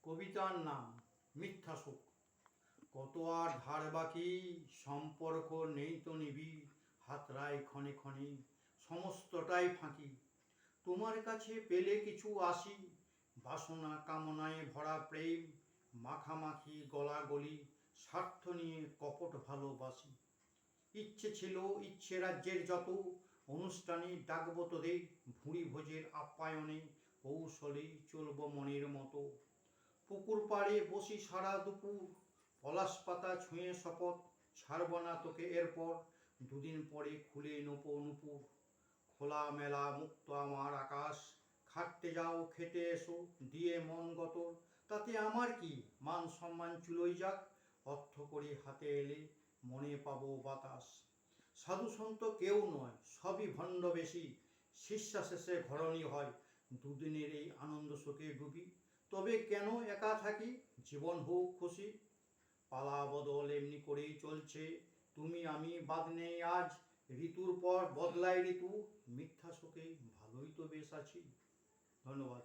কবিতার নাম মিথ্যা সুখ। কত আর ধার বাকি, সম্পর্ক নেই তো নিবিড়, হাতড়ায় ক্ষণে ক্ষণে সমস্তটাই ফাঁকি। তোমার কাছে পেলে কিছু আসি, বাসনা কামনায় ভরা প্রেম, মাখামাখি গলাগলি, স্বার্থ নিয়ে কপট ভালোবাসি। ইচ্ছে ছিল ইচ্ছে রাজ্যের যত, অনুষ্ঠানে ডাকবো তোদের, ভুঁড়ি ভোজের আপ্যায়নে কৌশলেই চলব মনের মতো। পুকুর পাড়ে বসি সারা দুপুর, পলাশ পাতা ছুঁয়ে শপথ, ছাড়ব না তোকে এরপর, দুদিন পরে খুলে নোপো নুপুর। খোলা মেলা মুক্ত আমার আকাশ, খাটতে যাও খেতে এসো দিয়ে মন গতর, তাতে আমার কি, মান সম্মান চুলোই যাক, অর্থ করে হাতে এলে মনে পাবো বাতাস। সাধু সন্ত কেউ নয়, সবই ভণ্ড বেশি, শিষ্যা শেষে ঘরণী হয়, দুদিনের এই আনন্দ শোকে ডুবি। তবে কেন একা থাকি, জীবন হোক খুশি, পালা বদল এমনি করেই চলছে, তুমি আমি বাদ নেই আজ, ঋতুর পর বদলায় ঋতু, মিথ্যা শোকে ভালোই তো বেশ আছি। ধন্যবাদ।